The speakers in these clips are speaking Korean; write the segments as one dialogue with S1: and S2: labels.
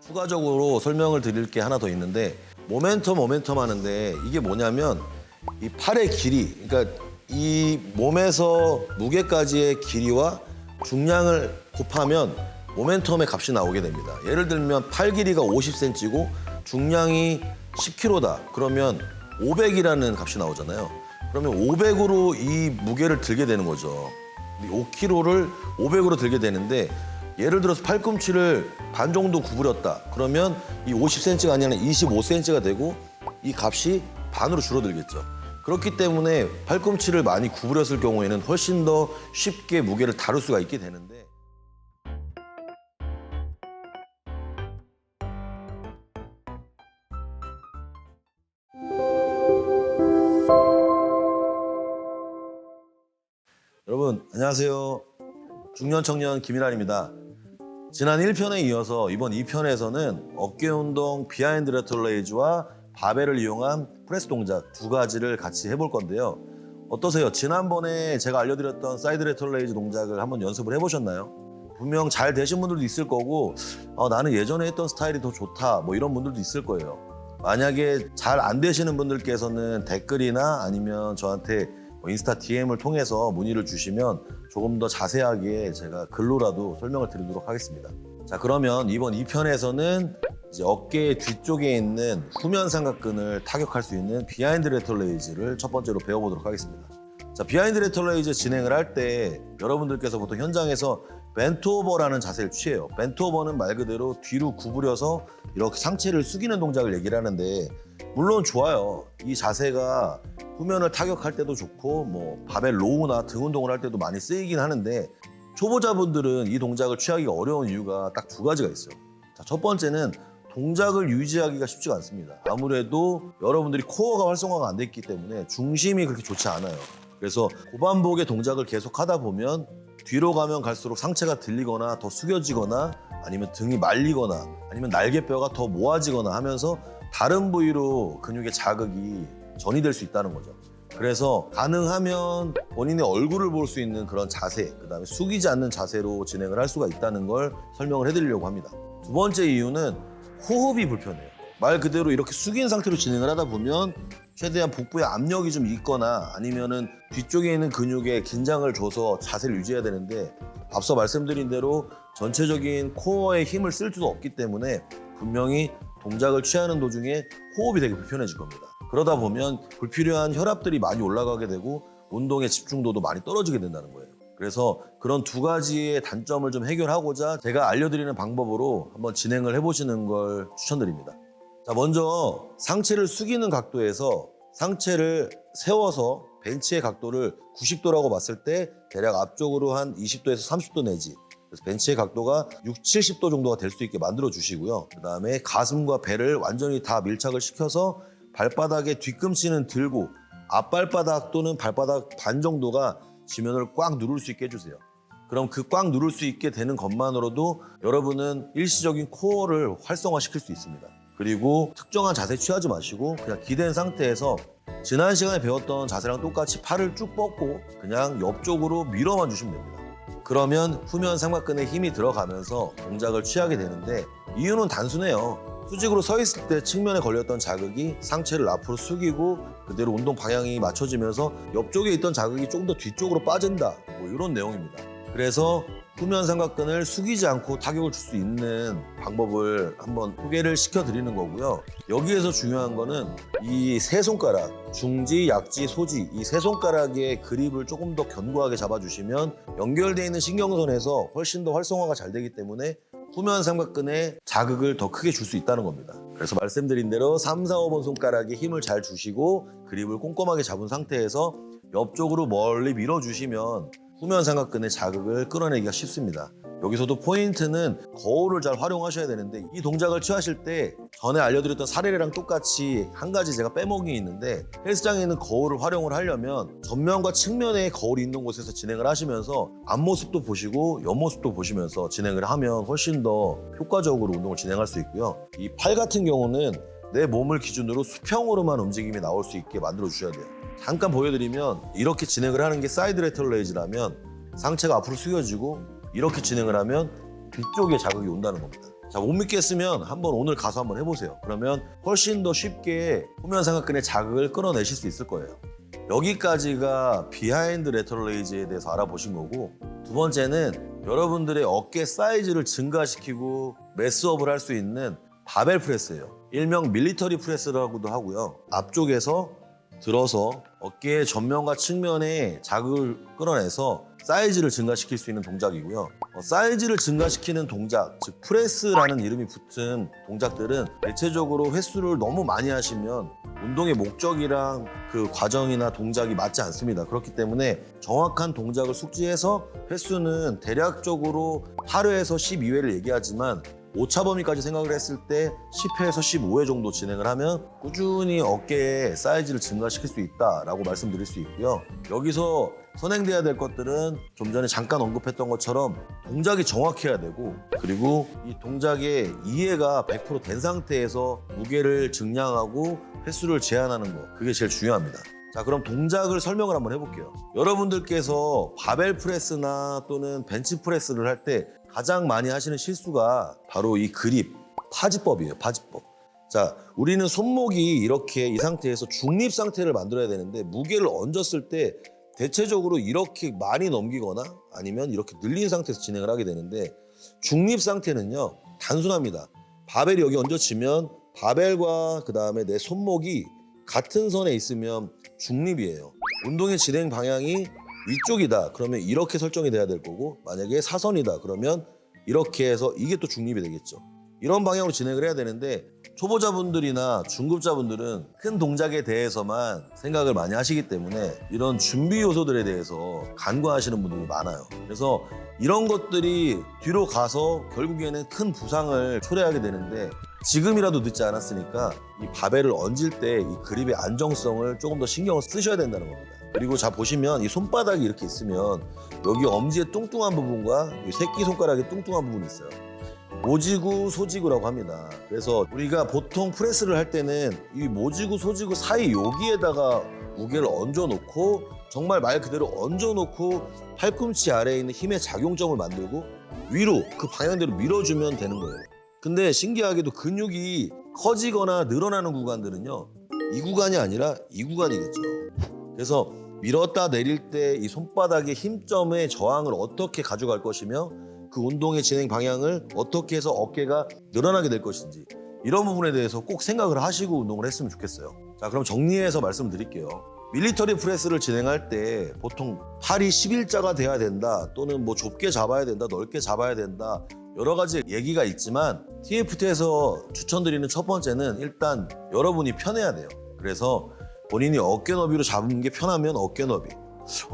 S1: 추가적으로 설명을 드릴 게 하나 더 있는데 모멘텀 하는데 이게 뭐냐면 이 팔의 길이, 그러니까 이 몸에서 무게까지의 길이와 중량을 곱하면 모멘텀의 값이 나오게 됩니다. 예를 들면 팔 길이가 50cm고 중량이 10kg다. 그러면 500이라는 값이 나오잖아요. 그러면 500으로 이 무게를 들게 되는 거죠. 5kg를 500으로 들게 되는데 예를 들어서 팔꿈치를 반 정도 구부렸다. 그러면 이 50cm가 아니라 25cm가 되고 이 값이 반으로 줄어들겠죠. 그렇기 때문에 팔꿈치를 많이 구부렸을 경우에는 훨씬 더 쉽게 무게를 다룰 수가 있게 되는데 여러분 안녕하세요. 중년 청년 김일환입니다. 지난 1편에 이어서 이번 2편에서는 어깨 운동 비하인드 레터레이즈와 바벨을 이용한 프레스 동작 두 가지를 같이 해볼 건데요. 어떠세요? 지난번에 제가 알려드렸던 사이드 레터레이즈 동작을 한번 연습을 해보셨나요? 분명 잘 되신 분들도 있을 거고 나는 예전에 했던 스타일이 더 좋다 뭐 이런 분들도 있을 거예요. 만약에 잘 안 되시는 분들께서는 댓글이나 아니면 저한테 인스타 DM을 통해서 문의를 주시면 조금 더 자세하게 제가 글로라도 설명을 드리도록 하겠습니다. 자, 그러면 이번 2편에서는 이제 어깨 뒤쪽에 있는 후면 삼각근을 타격할 수 있는 비하인드 레터레이즈를 첫 번째로 배워보도록 하겠습니다. 자, 비하인드 레터레이즈 진행을 할 때 여러분들께서 보통 현장에서 벤트오버라는 자세를 취해요. 벤트오버는 말 그대로 뒤로 구부려서 이렇게 상체를 숙이는 동작을 얘기를 하는데 물론 좋아요. 이 자세가 후면을 타격할 때도 좋고 뭐 바벨 로우나 등 운동을 할 때도 많이 쓰이긴 하는데 초보자분들은 이 동작을 취하기가 어려운 이유가 딱 두 가지가 있어요. 자, 첫 번째는 동작을 유지하기가 쉽지가 않습니다. 아무래도 여러분들이 코어가 활성화가 안 됐기 때문에 중심이 그렇게 좋지 않아요. 그래서 고반복의 동작을 계속 하다 보면 뒤로 가면 갈수록 상체가 들리거나 더 숙여지거나 아니면 등이 말리거나 아니면 날개뼈가 더 모아지거나 하면서 다른 부위로 근육의 자극이 전이될 수 있다는 거죠. 그래서 가능하면 본인의 얼굴을 볼 수 있는 그런 자세, 그다음에 숙이지 않는 자세로 진행을 할 수가 있다는 걸 설명을 해드리려고 합니다. 두 번째 이유는 호흡이 불편해요. 말 그대로 이렇게 숙인 상태로 진행을 하다 보면 최대한 복부에 압력이 좀 있거나 아니면은 뒤쪽에 있는 근육에 긴장을 줘서 자세를 유지해야 되는데 앞서 말씀드린 대로 전체적인 코어에 힘을 쓸 수도 없기 때문에 분명히 동작을 취하는 도중에 호흡이 되게 불편해질 겁니다. 그러다 보면 불필요한 혈압들이 많이 올라가게 되고 운동의 집중도도 많이 떨어지게 된다는 거예요. 그래서 그런 두 가지의 단점을 좀 해결하고자 제가 알려드리는 방법으로 한번 진행을 해보시는 걸 추천드립니다. 자, 먼저 상체를 숙이는 각도에서 상체를 세워서 벤치의 각도를 90도라고 봤을 때 대략 앞쪽으로 한 20도에서 30도 내지 그래서 벤치의 각도가 6, 70도 정도가 될 수 있게 만들어 주시고요. 그 다음에 가슴과 배를 완전히 다 밀착을 시켜서 발바닥에 뒤꿈치는 들고 앞발바닥 또는 발바닥 반 정도가 지면을 꽉 누를 수 있게 해주세요. 그럼 그 꽉 누를 수 있게 되는 것만으로도 여러분은 일시적인 코어를 활성화시킬 수 있습니다. 그리고 특정한 자세 취하지 마시고 그냥 기댄 상태에서 지난 시간에 배웠던 자세랑 똑같이 팔을 쭉 뻗고 그냥 옆쪽으로 밀어만 주시면 됩니다. 그러면 후면 삼각근에 힘이 들어가면서 동작을 취하게 되는데 이유는 단순해요. 수직으로 서 있을 때 측면에 걸렸던 자극이 상체를 앞으로 숙이고 그대로 운동 방향이 맞춰지면서 옆쪽에 있던 자극이 조금 더 뒤쪽으로 빠진다. 뭐 이런 내용입니다. 그래서 후면 삼각근을 숙이지 않고 타격을 줄 수 있는 방법을 한번 소개를 시켜드리는 거고요. 여기에서 중요한 거는 이 세 손가락, 중지, 약지, 소지 이 세 손가락의 그립을 조금 더 견고하게 잡아주시면 연결되어 있는 신경선에서 훨씬 더 활성화가 잘 되기 때문에 후면 삼각근에 자극을 더 크게 줄 수 있다는 겁니다. 그래서 말씀드린 대로 3, 4, 5번 손가락에 힘을 잘 주시고 그립을 꼼꼼하게 잡은 상태에서 옆쪽으로 멀리 밀어주시면 후면 삼각근의 자극을 끌어내기가 쉽습니다. 여기서도 포인트는 거울을 잘 활용하셔야 되는데 이 동작을 취하실 때 전에 알려드렸던 사례랑 똑같이 한 가지 제가 빼먹은 게 있는데 헬스장에 있는 거울을 활용을 하려면 전면과 측면에 거울이 있는 곳에서 진행을 하시면서 앞모습도 보시고 옆모습도 보시면서 진행을 하면 훨씬 더 효과적으로 운동을 진행할 수 있고요. 이 팔 같은 경우는 내 몸을 기준으로 수평으로만 움직임이 나올 수 있게 만들어 주셔야 돼요. 잠깐 보여드리면 이렇게 진행을 하는 게 사이드 레터레이즈라면 상체가 앞으로 숙여지고 이렇게 진행을 하면 뒤쪽에 자극이 온다는 겁니다. 자, 못 믿겠으면 한번 오늘 가서 한번 해보세요. 그러면 훨씬 더 쉽게 후면삼각근의 자극을 끌어내실 수 있을 거예요. 여기까지가 비하인드 레터럴 레이즈에 대해서 알아보신 거고, 두 번째는 여러분들의 어깨 사이즈를 증가시키고 매스업을 할 수 있는 바벨 프레스예요. 일명 밀리터리 프레스라고도 하고요. 앞쪽에서 들어서 어깨의 전면과 측면에 자극을 끌어내서 사이즈를 증가시킬 수 있는 동작이고요. 사이즈를 증가시키는 동작, 즉 프레스라는 이름이 붙은 동작들은 대체적으로 횟수를 너무 많이 하시면 운동의 목적이랑 그 과정이나 동작이 맞지 않습니다. 그렇기 때문에 정확한 동작을 숙지해서 횟수는 대략적으로 8회에서 12회를 얘기하지만 오차 범위까지 생각을 했을 때 10회에서 15회 정도 진행을 하면 꾸준히 어깨의 사이즈를 증가시킬 수 있다라고 말씀드릴 수 있고요. 여기서 선행돼야 될 것들은 좀 전에 잠깐 언급했던 것처럼 동작이 정확해야 되고, 그리고 이 동작의 이해가 100% 된 상태에서 무게를 증량하고 횟수를 제한하는 거, 그게 제일 중요합니다. 자, 그럼 동작을 설명을 한번 해볼게요. 여러분들께서 바벨 프레스나 또는 벤치 프레스를 할 때 가장 많이 하시는 실수가 바로 이 그립, 파지법이에요. 파지법. 자, 우리는 손목이 이렇게 이 상태에서 중립 상태를 만들어야 되는데, 무게를 얹었을 때 대체적으로 이렇게 많이 넘기거나 아니면 이렇게 늘린 상태에서 진행을 하게 되는데, 중립 상태는요 단순합니다. 바벨이 여기 얹어지면 바벨과 그 다음에 내 손목이 같은 선에 있으면 중립이에요. 운동의 진행 방향이 위쪽이다 그러면 이렇게 설정이 돼야 될 거고, 만약에 사선이다 그러면 이렇게 해서 이게 또 중립이 되겠죠. 이런 방향으로 진행을 해야 되는데, 초보자분들이나 중급자분들은 큰 동작에 대해서만 생각을 많이 하시기 때문에 이런 준비 요소들에 대해서 간과하시는 분들이 많아요. 그래서 이런 것들이 뒤로 가서 결국에는 큰 부상을 초래하게 되는데, 지금이라도 늦지 않았으니까 이 바벨을 얹을 때 이 그립의 안정성을 조금 더 신경을 쓰셔야 된다는 겁니다. 그리고 자 보시면 이 손바닥이 이렇게 있으면 여기 엄지의 뚱뚱한 부분과 이 새끼손가락의 뚱뚱한 부분이 있어요. 모지구, 소지구라고 합니다. 그래서 우리가 보통 프레스를 할 때는 이 모지구, 소지구 사이 여기에다가 무게를 얹어놓고, 정말 말 그대로 얹어놓고 팔꿈치 아래에 있는 힘의 작용점을 만들고 위로 그 방향대로 밀어주면 되는 거예요. 근데 신기하게도 근육이 커지거나 늘어나는 구간들은요, 이 구간이 아니라 이 구간이겠죠. 그래서 밀었다 내릴 때 이 손바닥의 힘점의 저항을 어떻게 가져갈 것이며 그 운동의 진행 방향을 어떻게 해서 어깨가 늘어나게 될 것인지, 이런 부분에 대해서 꼭 생각을 하시고 운동을 했으면 좋겠어요. 자, 그럼 정리해서 말씀드릴게요. 밀리터리 프레스를 진행할 때 보통 팔이 11자가 돼야 된다, 또는 뭐 좁게 잡아야 된다, 넓게 잡아야 된다, 여러 가지 얘기가 있지만 TFT에서 추천드리는 첫 번째는 일단 여러분이 편해야 돼요. 그래서 본인이 어깨 너비로 잡는 게 편하면 어깨 너비.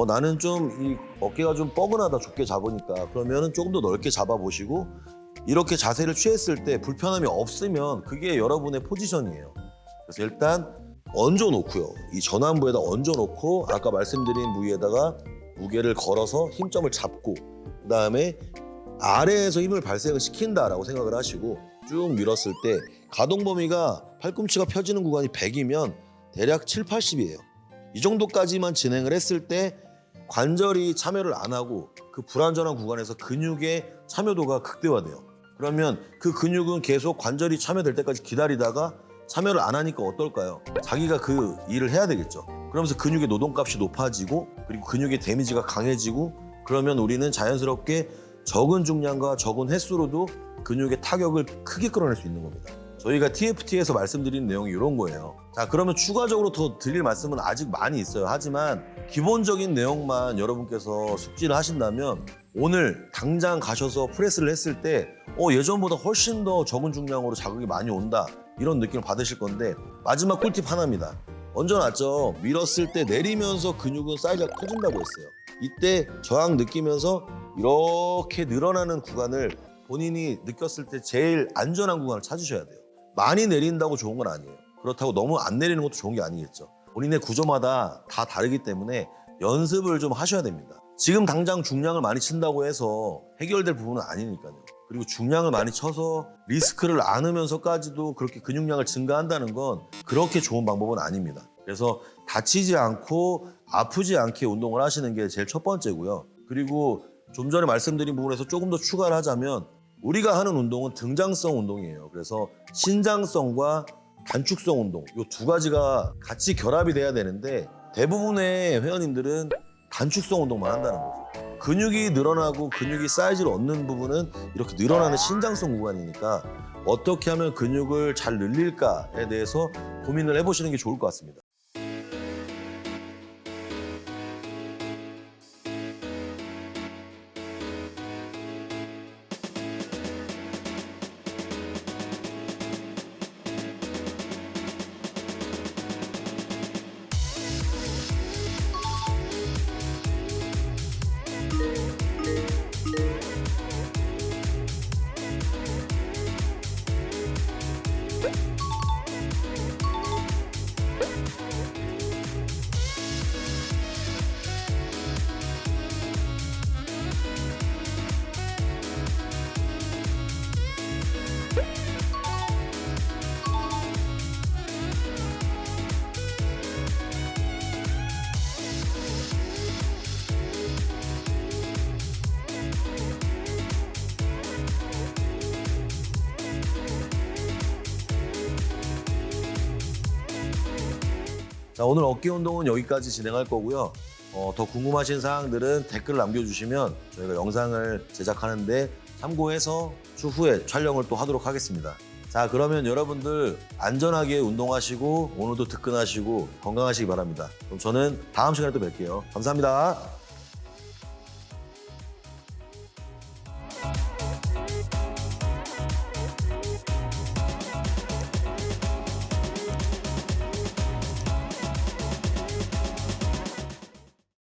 S1: 나는 좀 이 어깨가 좀 뻐근하다, 좁게 잡으니까, 그러면은 조금 더 넓게 잡아보시고, 이렇게 자세를 취했을 때 불편함이 없으면 그게 여러분의 포지션이에요. 그래서 일단 얹어놓고요. 이 전완부에다 얹어놓고 아까 말씀드린 부위에다가 무게를 걸어서 힘점을 잡고, 그 다음에 아래에서 힘을 발생을 시킨다라고 생각을 하시고 쭉 밀었을 때 가동 범위가 팔꿈치가 펴지는 구간이 100이면 대략 7, 80이에요. 이 정도까지만 진행을 했을 때 관절이 참여를 안 하고 그 불안전한 구간에서 근육의 참여도가 극대화돼요. 그러면 그 근육은 계속 관절이 참여될 때까지 기다리다가 참여를 안 하니까 어떨까요? 자기가 그 일을 해야 되겠죠. 그러면서 근육의 노동값이 높아지고, 그리고 근육의 데미지가 강해지고, 그러면 우리는 자연스럽게 적은 중량과 적은 횟수로도 근육의 타격을 크게 끌어낼 수 있는 겁니다. 저희가 TFT에서 말씀드리는 내용이 이런 거예요. 자, 그러면 추가적으로 더 드릴 말씀은 아직 많이 있어요. 하지만 기본적인 내용만 여러분께서 숙지를 하신다면 오늘 당장 가셔서 프레스를 했을 때 예전보다 훨씬 더 적은 중량으로 자극이 많이 온다, 이런 느낌을 받으실 건데, 마지막 꿀팁 하나입니다. 얹어놨죠. 밀었을 때 내리면서 근육은 사이즈가 커진다고 했어요. 이때 저항 느끼면서 이렇게 늘어나는 구간을 본인이 느꼈을 때 제일 안전한 구간을 찾으셔야 돼요. 많이 내린다고 좋은 건 아니에요. 그렇다고 너무 안 내리는 것도 좋은 게 아니겠죠. 본인의 구조마다 다 다르기 때문에 연습을 좀 하셔야 됩니다. 지금 당장 중량을 많이 친다고 해서 해결될 부분은 아니니까요. 그리고 중량을 많이 쳐서 리스크를 안으면서까지도 그렇게 근육량을 증가한다는 건 그렇게 좋은 방법은 아닙니다. 그래서 다치지 않고 아프지 않게 운동을 하시는 게 제일 첫 번째고요. 그리고 좀 전에 말씀드린 부분에서 조금 더 추가를 하자면, 우리가 하는 운동은 등장성 운동이에요. 그래서 신장성과 단축성 운동 이 두 가지가 같이 결합이 돼야 되는데 대부분의 회원님들은 단축성 운동만 한다는 거죠. 근육이 늘어나고 근육이 사이즈를 얻는 부분은 이렇게 늘어나는 신장성 구간이니까 어떻게 하면 근육을 잘 늘릴까에 대해서 고민을 해보시는 게 좋을 것 같습니다. 자, 오늘 어깨 운동은 여기까지 진행할 거고요. 더 궁금하신 사항들은 댓글 남겨주시면 저희가 영상을 제작하는데 참고해서 추후에 촬영을 또 하도록 하겠습니다. 자, 그러면 여러분들 안전하게 운동하시고 오늘도 득근하시고 건강하시기 바랍니다. 그럼 저는 다음 시간에 또 뵐게요. 감사합니다.